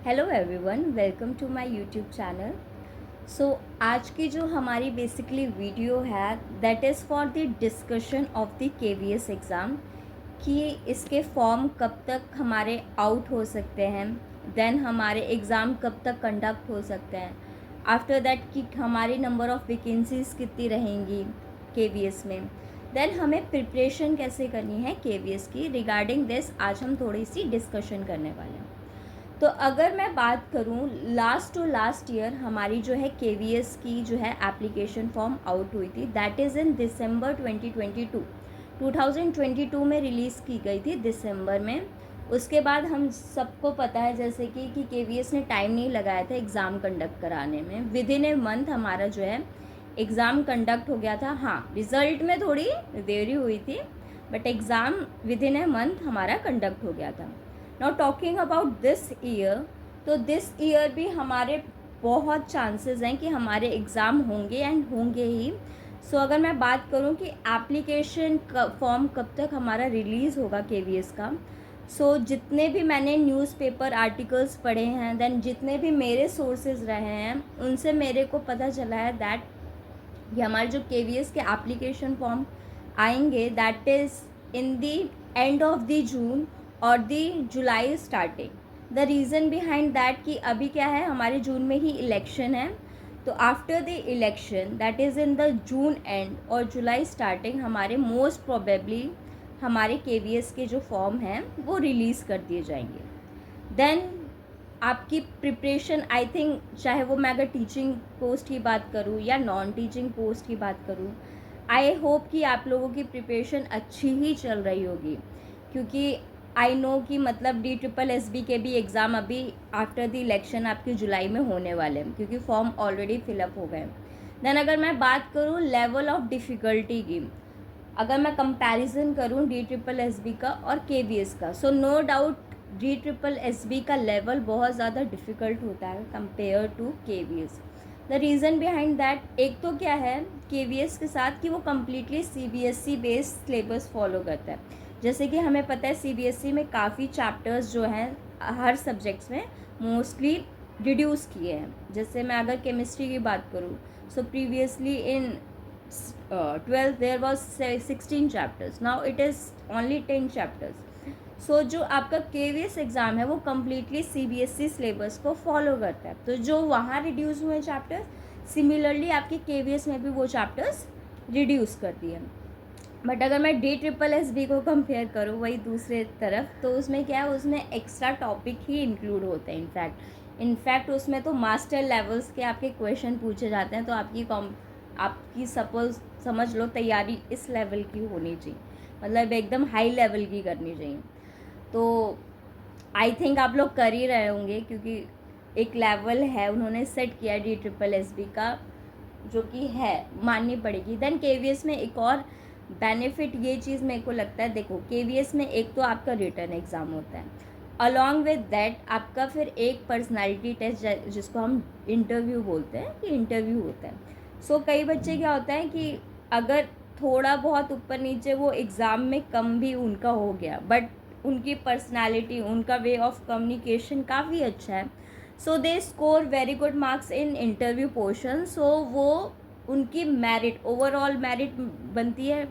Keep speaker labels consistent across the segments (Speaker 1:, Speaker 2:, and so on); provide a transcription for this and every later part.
Speaker 1: Hello everyone, welcome to my YouTube channel. So आज की जो हमारी बेसिकली वीडियो है that is for the discussion of the KVS exam कि इसके फॉर्म कब तक हमारे आउट हो सकते हैं, देन हमारे एग्ज़ाम कब तक कंडक्ट हो सकते हैं, आफ्टर दैट कि हमारी नंबर ऑफ़ वैकेंसीज़ कितनी रहेंगी केवीएस में, देन हमें प्रिपरेशन कैसे करनी है केवीएस की। रिगार्डिंग दिस आज हम थोड़ी सी डिस्कशन करने वाले हैं। तो अगर मैं बात करूं लास्ट टू लास्ट ईयर हमारी जो है केवीएस की जो है एप्लीकेशन फॉर्म आउट हुई थी, दैट इज़ इन दिसंबर 2022 में रिलीज़ की गई थी दिसंबर में। उसके बाद हम सबको पता है जैसे कि केवीएस ने टाइम नहीं लगाया था एग्ज़ाम कंडक्ट कराने में। विद इन ए मंथ हमारा जो है एग्ज़ाम कंडक्ट हो गया था। हाँ, रिज़ल्ट में थोड़ी देरी हुई थी but exam with in a month हमारा कंडक्ट हो गया था। Now talking about this year, तो दिस ईयर भी हमारे बहुत चांसेस हैं कि हमारे एग्ज़ाम होंगे एंड होंगे ही। सो अगर मैं बात करूं कि एप्लीकेशन फॉर्म कब तक हमारा रिलीज़ होगा केवीएस का, सो जितने भी मैंने न्यूज़पेपर आर्टिकल्स पढ़े हैं, देन जितने भी मेरे सोर्सेज रहे हैं उनसे मेरे को पता चला है दैट ये हमारे जो केवीएस के एप्लीकेशन फॉर्म आएंगे that is in the end of the June और the July starting. The reason behind that कि अभी क्या है हमारे जून में ही इलेक्शन है, तो after the election that is in the June and और जुलाई स्टार्टिंग हमारे मोस्ट प्रोबेबली हमारे केवीएस के जो फॉर्म हैं वो रिलीज़ कर दिए जाएंगे। देन आपकी प्रिपरेशन आई थिंक, चाहे वो मैं अगर टीचिंग पोस्ट की बात करूँ या नॉन टीचिंग पोस्ट की बात करूँ, आई होप कि आप लोगों की प्रिपरेशन अच्छी ही चल रही होगी, क्योंकि आई नो कि मतलब DSSB के भी एग्ज़ाम अभी आफ्टर द इलेक्शन आपके जुलाई में होने वाले हैं क्योंकि फॉर्म ऑलरेडी फिलअप हो गए। देन अगर मैं बात करूँ लेवल ऑफ डिफ़िकल्टी की, अगर मैं कंपैरिजन करूँ DSSB का और केवीएस का, सो नो डाउट DSSB का लेवल बहुत ज़्यादा डिफ़िकल्ट होता है compare to KVS. The reason behind that, एक तो क्या है केवीएस के साथ कि वो completely CBSE based syllabus follow करता है। जैसे कि हमें पता है CBSE में काफ़ी चैप्टर्स जो हैं हर सब्जेक्ट्स में मोस्टली रिड्यूस किए हैं। जैसे मैं अगर केमिस्ट्री की बात करूँ, so previously in 12th there was 16 chapters, now it is only 10 chapters. सो जो आपका केवीएस एग्ज़ाम है वो कम्प्लीटली CBSE सिलेबस को फॉलो करता है, तो जो वहाँ रिड्यूस हुए चैप्टर्स सिमिलरली आपके केवीएस में भी वो चैप्टर्स रिड्यूस कर दिए। बट अगर मैं DSSB को कंपेयर करूँ वही दूसरे तरफ, तो उसमें क्या है, उसमें एक्स्ट्रा टॉपिक ही इंक्लूड होते हैं। इनफैक्ट उसमें तो मास्टर लेवल्स के आपके क्वेश्चन पूछे जाते हैं, तो आपकी सपोज समझ लो तैयारी इस लेवल की होनी चाहिए, मतलब एकदम हाई लेवल की करनी चाहिए। तो आई थिंक आप लोग कर ही रहे होंगे क्योंकि एक लेवल है उन्होंने सेट किया DSSB का, जो कि है माननी पड़ेगी। देन केवीएस में एक और बेनिफिट ये चीज़ मेरे को लगता है, देखो केवीएस में एक तो आपका रिटन एग्ज़ाम होता है, अलॉन्ग विद दैट आपका फिर एक पर्सनालिटी टेस्ट जिसको हम इंटरव्यू बोलते हैं कि इंटरव्यू होता है। सो कई बच्चे क्या होता है कि अगर थोड़ा बहुत ऊपर नीचे वो एग्ज़ाम में कम भी उनका हो गया बट उनकी पर्सनालिटी, उनका वे ऑफ कम्युनिकेशन काफ़ी अच्छा है, so they score very good marks in interview portion. So वो उनकी मेरिट, ओवरऑल मेरिट बनती है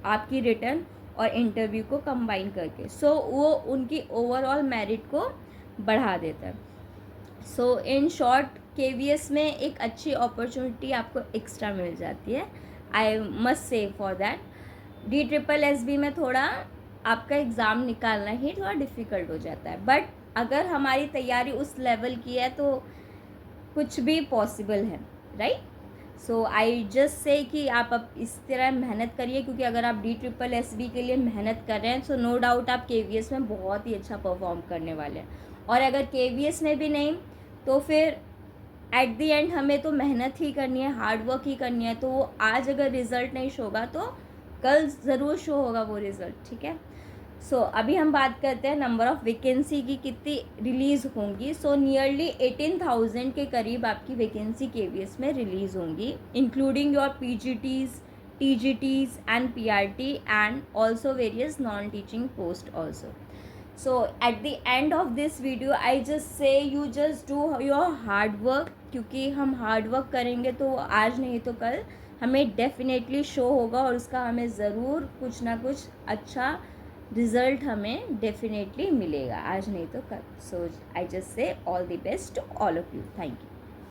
Speaker 1: आपकी रिटर्न और इंटरव्यू को कंबाइन करके, सो वो उनकी ओवरऑल मेरिट को बढ़ा देता है। सो इन शॉर्ट केवीएस में एक अच्छी अपॉर्चुनिटी आपको एक्स्ट्रा मिल जाती है, I must say for that. DSSB में थोड़ा आपका एग्ज़ाम निकालना ही थोड़ा डिफ़िकल्ट हो जाता है, बट अगर हमारी तैयारी उस लेवल की है तो कुछ भी पॉसिबल है, राइट। सो आई जस्ट से कि आप अब इस तरह मेहनत करिए, क्योंकि अगर आप DSSB के लिए मेहनत कर रहे हैं सो नो डाउट आप केवीएस में बहुत ही अच्छा परफॉर्म करने वाले हैं, और अगर केवीएस में भी नहीं तो फिर एट दी एंड हमें तो मेहनत ही करनी है, हार्ड वर्क ही करनी है। तो वो आज अगर रिज़ल्ट नहीं शो होगा तो कल ज़रूर शो होगा वो रिज़ल्ट, ठीक है। सो अभी हम बात करते हैं नंबर ऑफ़ वैकेंसी की कितनी रिलीज़ होंगी। सो नियरली 18,000 के करीब आपकी वैकेंसी केवीएस में रिलीज़ होंगी, including your PGTs, TGTs and PRT and also various non teaching post also. So at the end of this video I just say you just do your hard work, क्योंकि हम hard work करेंगे तो आज नहीं तो कल हमें definitely show होगा और उसका हमें ज़रूर कुछ ना कुछ अच्छा रिज़ल्ट हमें डेफिनेटली मिलेगा, आज नहीं तो कल. So I just say all the best to all of you. Thank you.